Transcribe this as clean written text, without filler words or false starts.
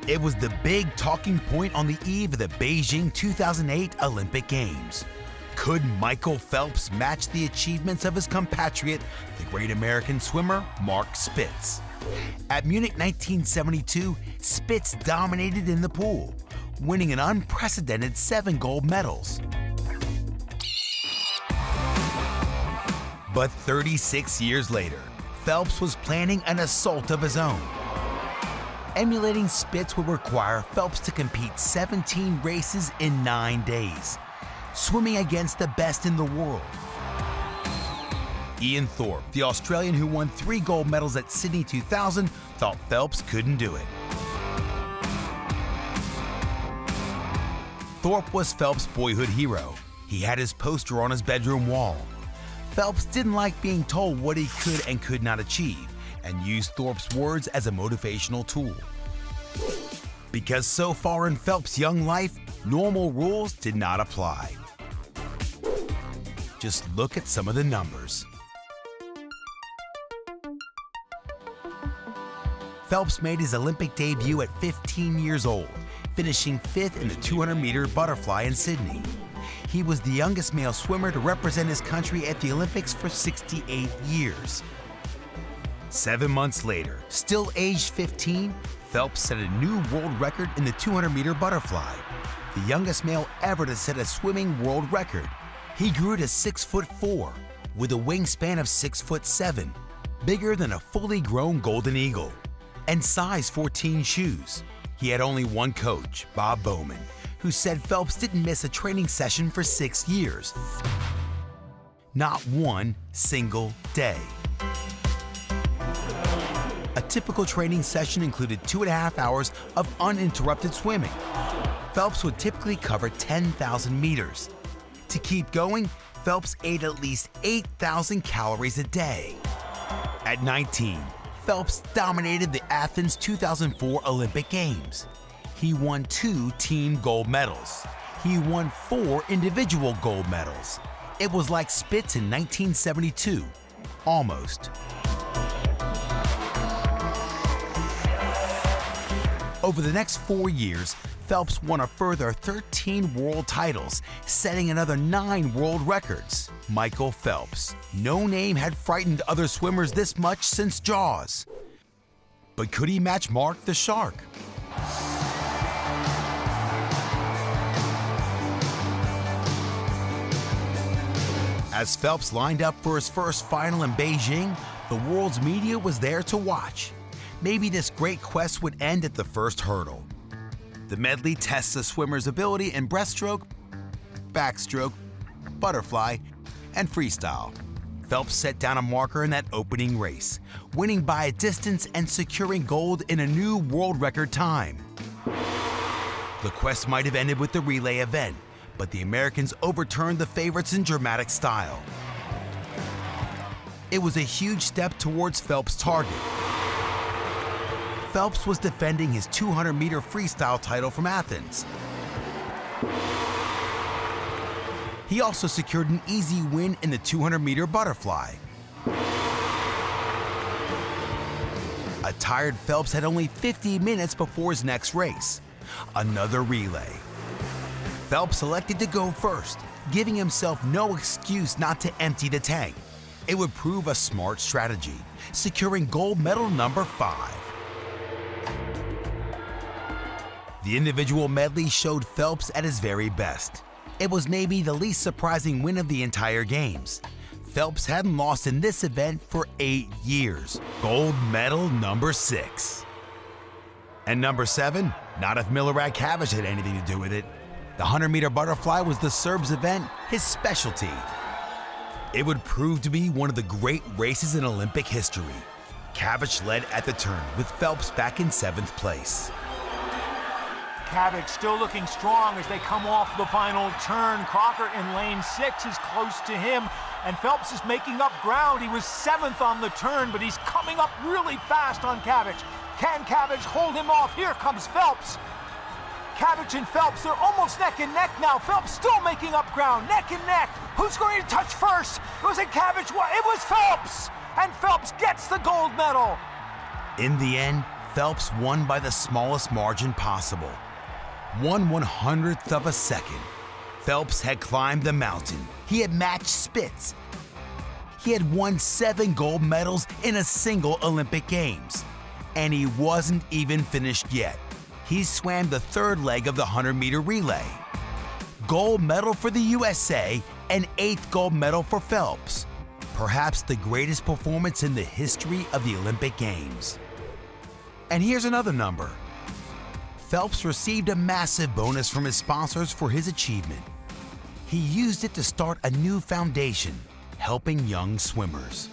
It was the big talking point on the eve of the Beijing 2008 Olympic Games. Could Michael Phelps match the achievements of his compatriot, the great American swimmer Mark Spitz? At Munich 1972, Spitz dominated in the pool, winning an unprecedented 7 gold medals. But 36 years later, Phelps was planning an assault of his own. Emulating Spitz would require Phelps to compete 17 races in 9 days, swimming against the best in the world. Ian Thorpe, the Australian who won 3 gold medals at Sydney 2000, thought Phelps couldn't do it. Thorpe was Phelps' boyhood hero. He had his poster on his bedroom wall. Phelps didn't like being told what he could and could not achieve, and used Thorpe's words as a motivational tool. Because so far in Phelps' young life, normal rules did not apply. Just look at some of the numbers. Phelps made his Olympic debut at 15 years old, finishing 5th in the 200-meter butterfly in Sydney. He was the youngest male swimmer to represent his country at the Olympics for 68 years. 7 months later, still aged 15, Phelps set a new world record in the 200-meter butterfly, the youngest male ever to set a swimming world record. He grew to 6'4", with a wingspan of 6'7", bigger than a fully grown golden eagle, and size 14 shoes. He had only one coach, Bob Bowman, who said Phelps didn't miss a training session for 6 years. Not one single day. A typical training session included 2.5 hours of uninterrupted swimming. Phelps would typically cover 10,000 meters. To keep going, Phelps ate at least 8,000 calories a day. At 19, Phelps dominated the Athens 2004 Olympic Games. He won 2 team gold medals. He won 4 individual gold medals. It was like Spitz in 1972, almost. Over the next 4 years, Phelps won a further 13 world titles, setting another 9 world records. Michael Phelps. No name had frightened other swimmers this much since Jaws. But could he match Mark the Shark? As Phelps lined up for his first final in Beijing, the world's media was there to watch. Maybe this great quest would end at the first hurdle. The medley tests a swimmer's ability in breaststroke, backstroke, butterfly, and freestyle. Phelps set down a marker in that opening race, winning by a distance and securing gold in a new world record time. The quest might have ended with the relay event, but the Americans overturned the favorites in dramatic style. It was a huge step towards Phelps' target. Phelps was defending his 200-meter freestyle title from Athens. He also secured an easy win in the 200-meter butterfly. A tired Phelps had only 50 minutes before his next race, another relay. Phelps elected to go first, giving himself no excuse not to empty the tank. It would prove a smart strategy, securing gold medal number 5. The individual medley showed Phelps at his very best. It was maybe the least surprising win of the entire Games. Phelps hadn't lost in this event for 8 years. Gold medal number 6. And number 7? Not if Milorad Cavic had anything to do with it. The 100-meter butterfly was the Serb's event, his specialty. It would prove to be one of the great races in Olympic history. Cavic led at the turn, with Phelps back in 7th place. Cavic still looking strong as they come off the final turn. Crocker in lane 6 is close to him, and Phelps is making up ground. He was 7th on the turn, but he's coming up really fast on Cavic. Can Cavic hold him off? Here comes Phelps. Cavic and Phelps, they're almost neck and neck now. Phelps still making up ground, neck and neck. Who's going to touch first? Was it Cavic? It was Phelps! And Phelps gets the gold medal. In the end, Phelps won by the smallest margin possible, 1/100th of a second. Phelps had climbed the mountain. He had matched Spitz. He had won 7 gold medals in a single Olympic Games. And he wasn't even finished yet. He swam the 3rd leg of the 100-meter relay. Gold medal for the USA and 8th gold medal for Phelps. Perhaps the greatest performance in the history of the Olympic Games. And here's another number. Phelps received a massive bonus from his sponsors for his achievement. He used it to start a new foundation, helping young swimmers.